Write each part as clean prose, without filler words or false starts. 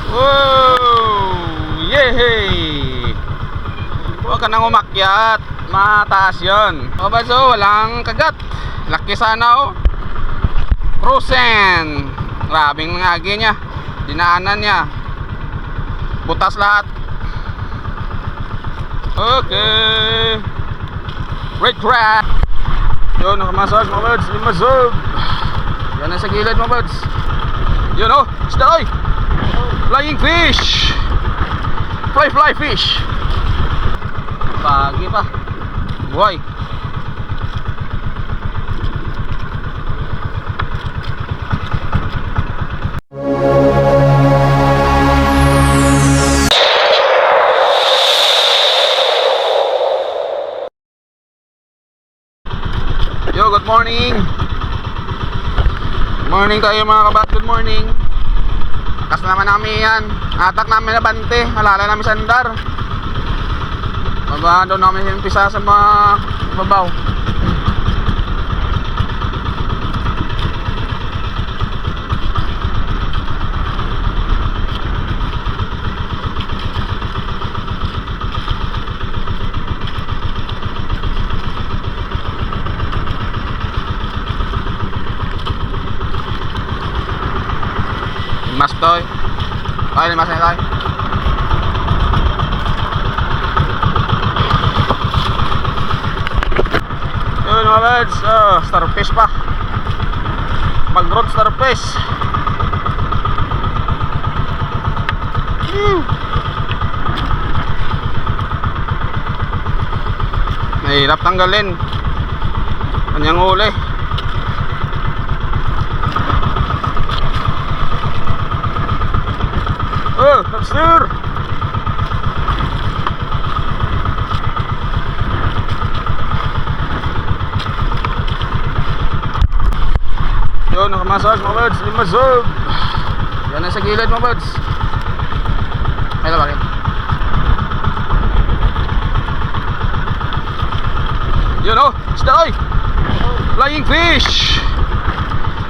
Wow! Yehey! Huwag ka nang umakyat. Mataas yun. O ba, so walang kagat. Laki sana oh. Cruisen. Grabing ngagi niya. Dinaanan niya. Butas lahat. Okay. Red crab. Yun, nakamasage mga buds. Limasog. Yan na sa gilid mga buds. Yun oh. Isda oy. Flying fish. Fly fish. Pagi pa. Buhay. Yo, good morning. Good morning tayo mga kabat. Good morning. Lakas naman namin yan. Atak namin na bante. Malala namin sandar. Baba doon namin umpisa sa mga babaw. Mas toy. Ay, mas na tayo. Yun mga lads, starfish pa. Mag-road starfish. Mahirap tanggalin. Kanyang huli. Oh, lobster. Yun, nakamasage mga buds. Limasog. Yan na sa gilid mga buds. Ay na bakit? Yun oh, isda oy. Flying fish.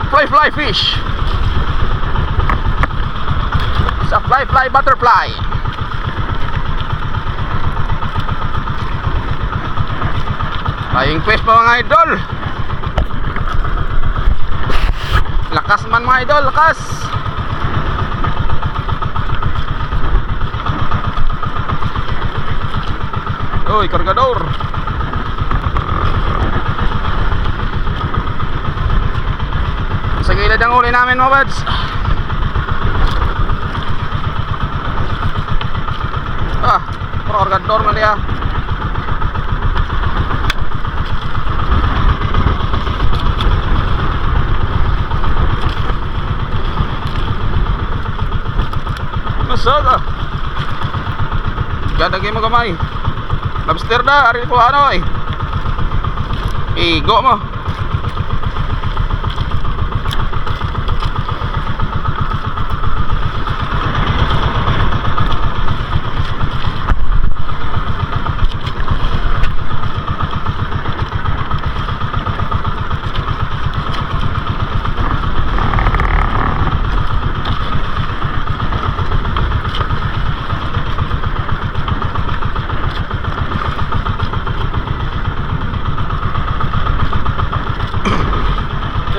Fly fish. Sa fly butterfly. Flying fish pa mga idol. Lakas man mga idol, lakas. Uy, kargador. Sa gilid ang uli namin mga buds. Kargador na niya. Masaga. Gadagay mo gamay. Lobster na, ari ko ano eh. Igo mo.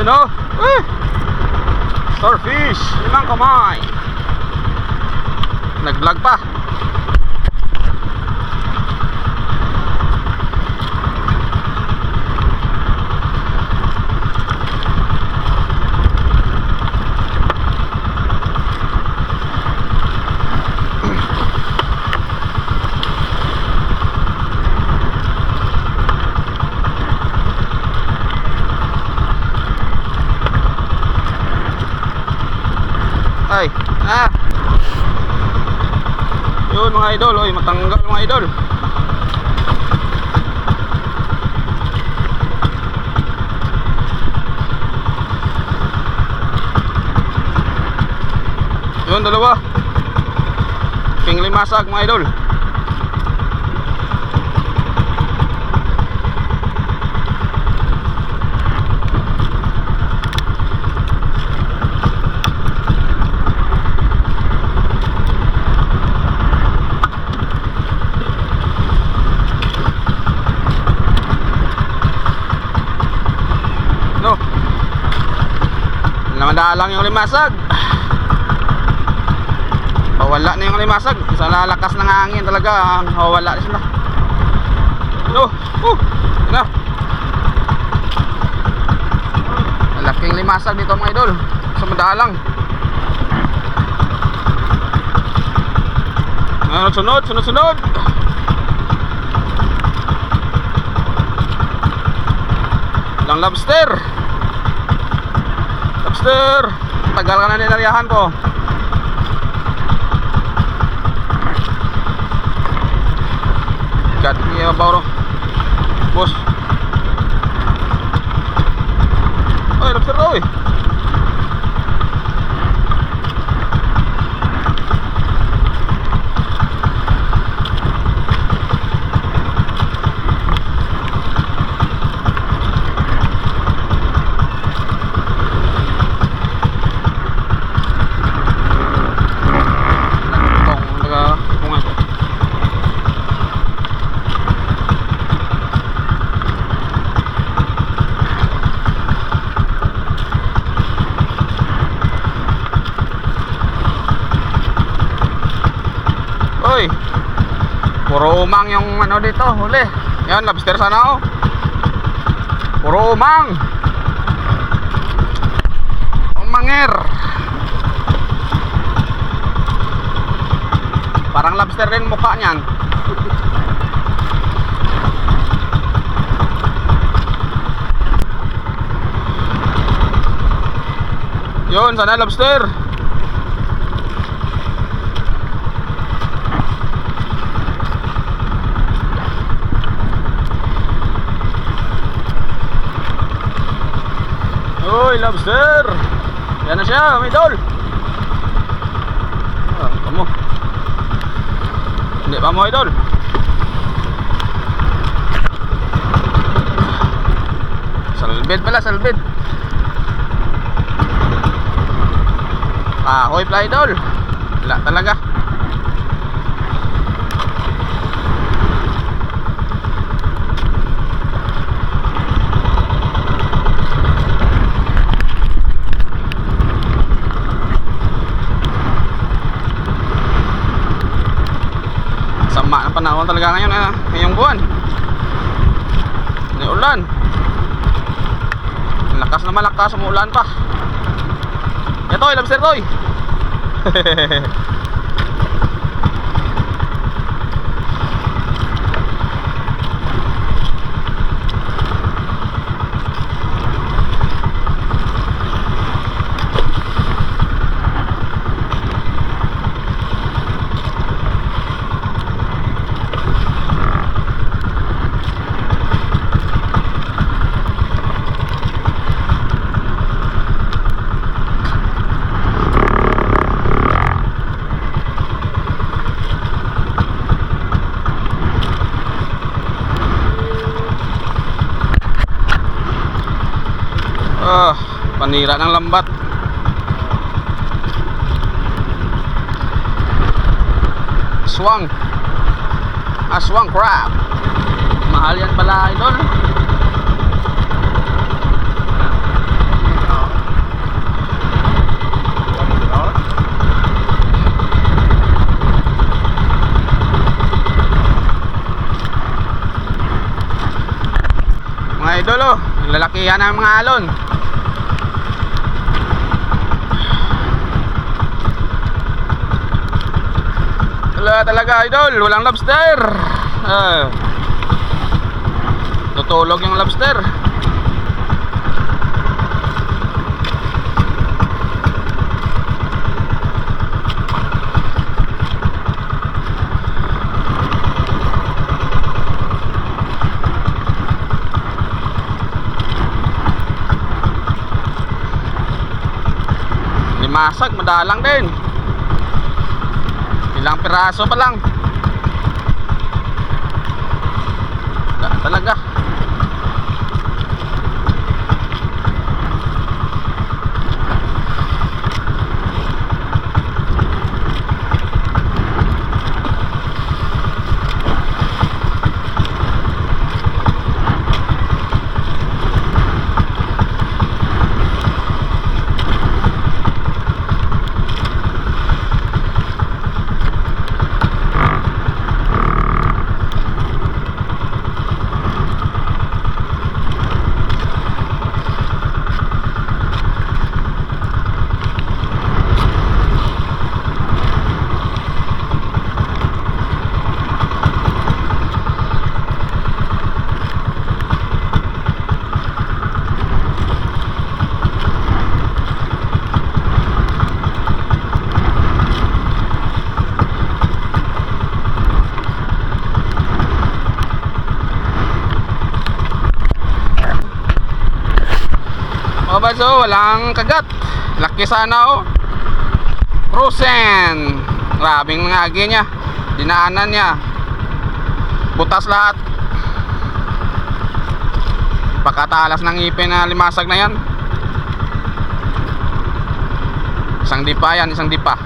You know? Starfish, 5 kamay. Nag-vlog pa. Ay, yun mga idol, oy, matanggal mga idol. Yun, dalawa. King limasag mga idol. madalang yung limasag. Wala na yung limasag. Sa lalakas ng hangin talaga, wala na sila. Yun na. Malaking limasag dito mga idol. Sa madalang. Sunod. Ilang lobster. Tagal ka na ninaryahan ko. Gat niya bawro. Bos. Oy, lobster oy. Puro umang yung ano dito, huli. Yan, lobster sana oh. Puro umang. Umangir. Parang lobster din mukha niyan. Yun, sana lobster. Uy, lobster. Yan na siya, may idol. Kamu. Hindi pa mo idol. Salbid pala, salbid. Kahoy pala idol. Wala talaga. Sama ang panahon talaga ngayon, ngayong buwan. May ulan. Malakas na malakas, umuulan pa. Ito, lobster toy. Panira ng lambat. Aswang crab. Mahal yan pala idol. Mga idol oh, lalakihan ng mga alon. Wala talaga idol, walang lobster. Tutulog yung lobster. Limasag, madalang din. Ilang piraso pa lang. Wala talaga. buds, oh, walang kagat. Laki sana, oh. Frozen. Grabing ngagi niya. Dinaanan niya. Butas lahat. Pakatalas ng ngipin na limasag na yan. Isang dipa yan, isang dipa.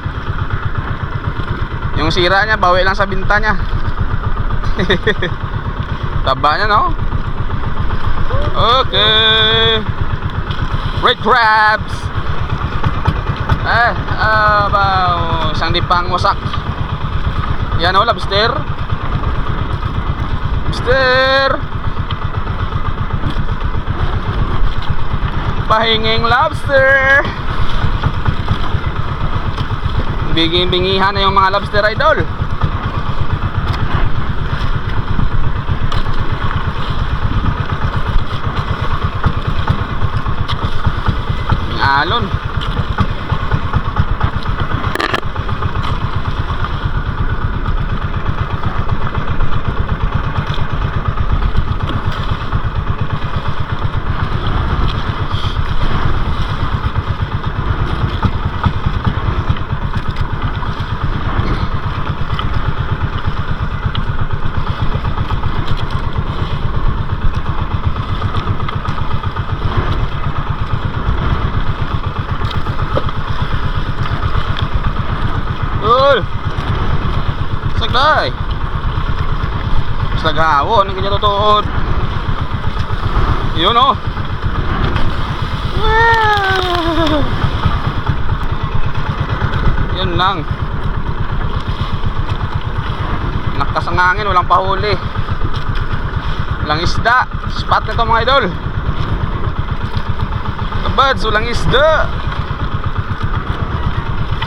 Yung sira niya, bawi lang sa binta niya. Taba niya, no? Okay. Red crabs. Isang dipang wasak. Yan, oh, lobster. Lobster. Pahinging lobster. Binging-bingihan na yung mga lobster, idol. Alon. Saglay. Sagawon, ang kanya tutuod. Yun, oh. Yun lang. Nakas ang hangin, walang pahuli. Walang isda. Spot na to, mga idol. Kabads, walang isda.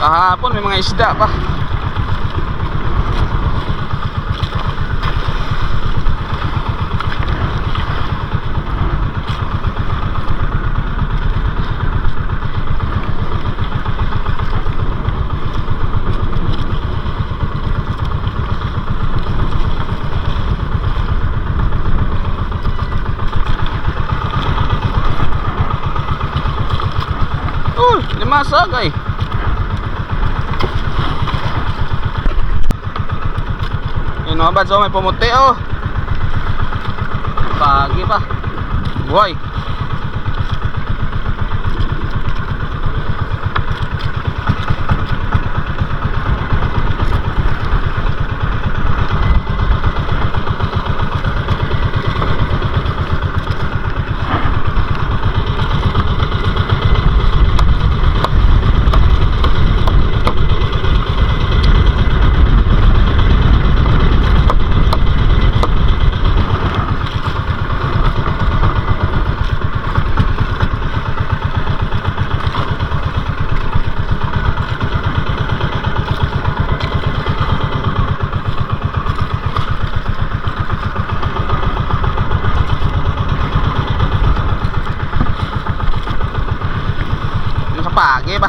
Kahapon may mga isda pa. Limasag ay. Yun, mga bads, oh, may pumuti, oh. Pagi pa. Buhay. Pagi ba?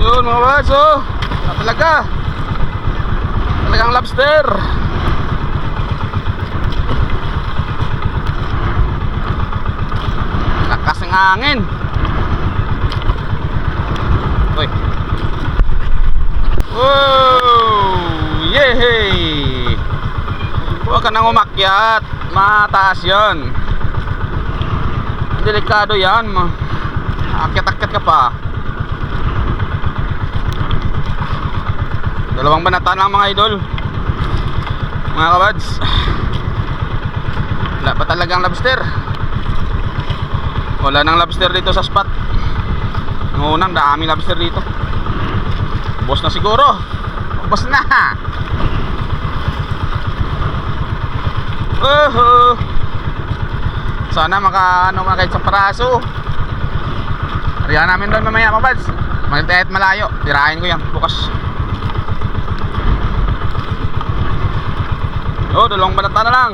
Yun, mga bads, oh. Talagang lobster. Lakas ng hangin. Wow! Yehey! Huwag ka nang umakyat. Mataas yan. Delikado yan. Akyat-akyat ka pa. Dalawang banata lang mga idol, mga kabads. Wala pa talagang lobster. Wala nang lobster dito sa spot. Noong unang daming lobster dito. Ubos na siguro. Ubos na. Sana kahit sa paraso. Ariyan namin doon mamaya mga kabads. Kahit malayo, tirahin ko yan bukas. Oh, dalawang banata na lang.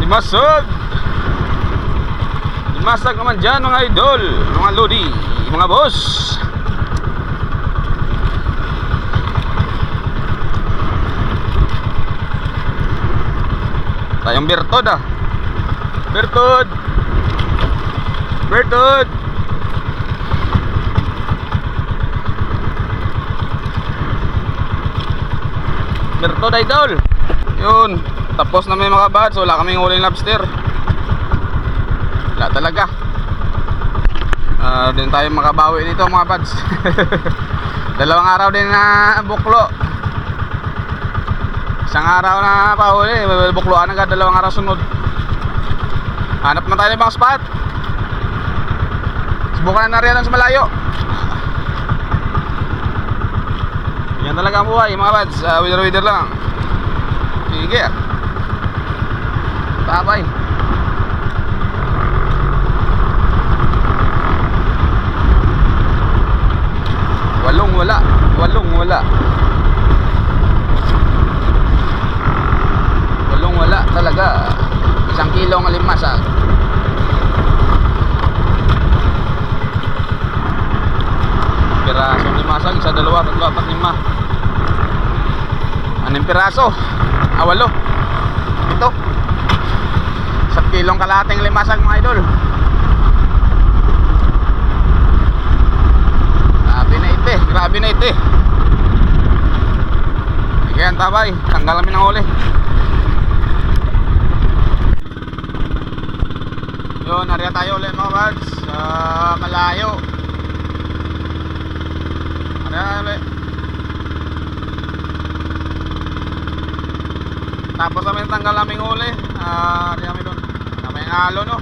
Dimasag. Dimasag naman dyan mga idol, mga lodi, mga boss. Tayong Bertod ah. Bertod. Bertod. Bertod idol. Yun. Tapos na may mga bats. Wala kaming huling lobster. Wala talaga. Din tayo makabawi dito mga bats. Dalawang araw din na buklo. Isang araw na pahuli, bukloan agad, dalawang araw sunod. Hanap na tayo ng ibang spot. Subukan na rin sa malayo. Yan talaga ang buhay mga bads, wither lang. Sige. Tabay. Walong wala. Walong wala talaga. 1 kilong alimasag. Pirasong limasag, 1, 2, 3, 4, 5. Anong piraso? 8. Ito 1 kilong kalahating limasag mga idol. Grabe na ite. Ayan tabay, tanggal kami ng huli. Yun, nariya tayo ulit mga bads. Malayo. Nariya ulit. Tapos kami tanggal naming huli. Nariya kami doon. Kami yung halo no.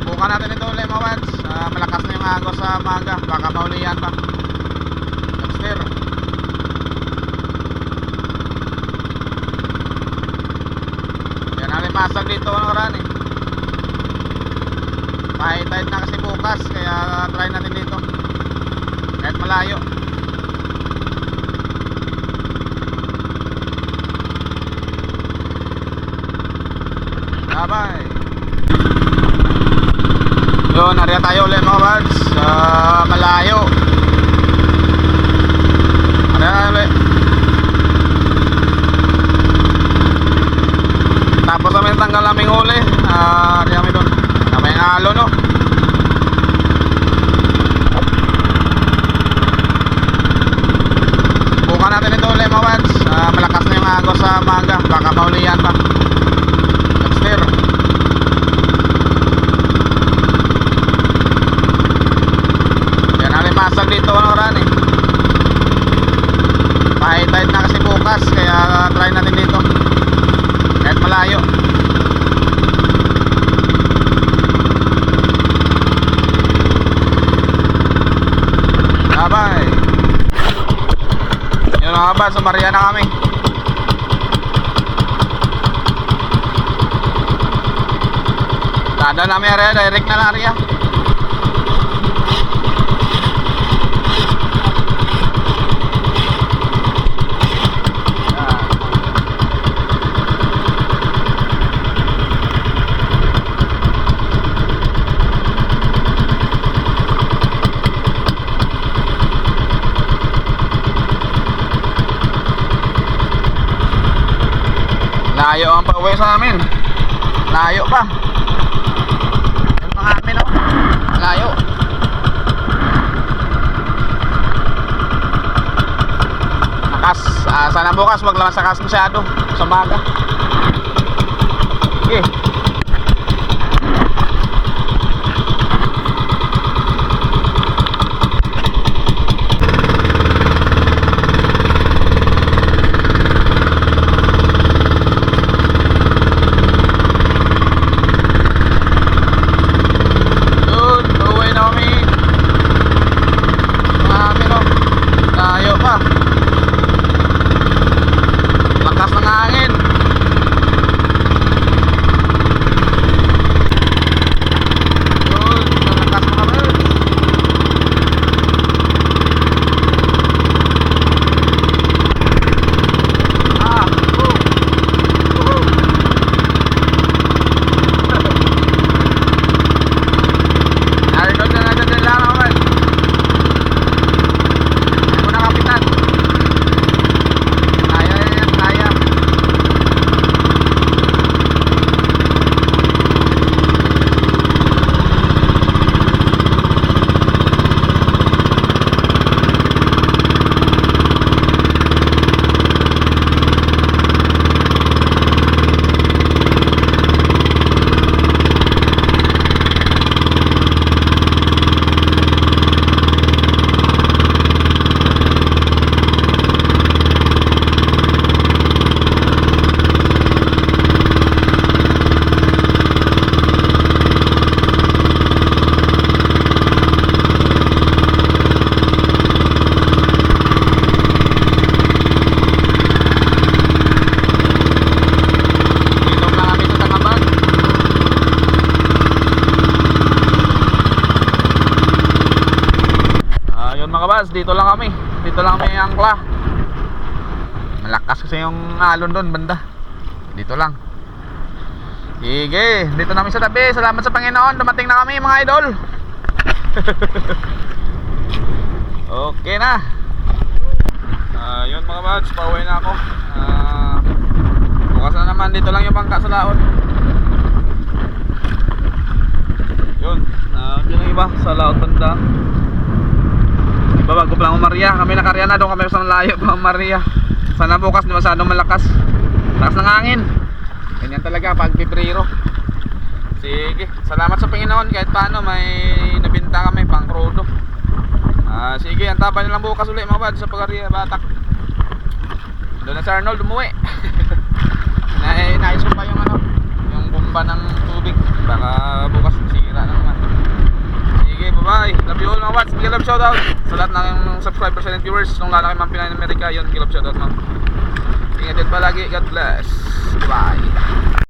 Bukan natin ito ulit mga bads. Malakas na yung agos sa maga. Baka maulihan pa. Lobster. Yan namin masag dito ang nakaraan eh. Kahit na kasi bukas. Kaya try natin dito. Kahit malayo. Bye-bye. Yun, nariya tayo ulit mga bads. Malayo. Nariya ulit. Tapos kami tanggal naming huli. Nariya kami doon. Kami yung halo no. Bukan natin ito ulit mga bads. Malakas na yung agos sa maga. Baka maulihan pa. Lobster. Masag dito ang oran eh. Kahit na kasi bukas. Kaya try natin dito. Kahit malayo. Bye-bye. Yun mga ba, sumarya na kami. Tada namin area, direct na lang area. ang pauwi sa amin. Layo pa. Yung mga amin oh. Layo. Nakas. Sana bukas wag lang sa kas masyado. Sa maga. Okay. Dito lang kami angkla. Malakas kasi yung alon doon banda. Dito lang. Sige, dito namin sa tabi. Salamat sa Panginoon, dumating na kami mga idol. Okay na. Yun mga bads, pauwi na ako. Bukas na naman, dito lang yung bangka sa laot. Yun, yun ang iba sa laot banda. Bago pa lang Maria, kami nakarya na doon kami sa malayo pa Maria. Sana bukas di masyadong malakas. Lakas ng hangin. Ganyan talaga pag Pebrero. Sige, salamat sa Panginoon kahit paano may nabinta kami pang crudo. Sige, antaban nilang bukas ulit mga bad sa Pagaria Batak. Doon na si Arnold umuwi. Nais ko pa yung yung bomba ng tubig. Baka bukas sira na naman. Sige, bye-bye. Love you all mga wats. Big love shoutout sa lahat ng subscribers and viewers nung lalaki mang Pinay ng Amerika. Yun, big love shoutout mga. Ingat din palagi. God bless. Bye.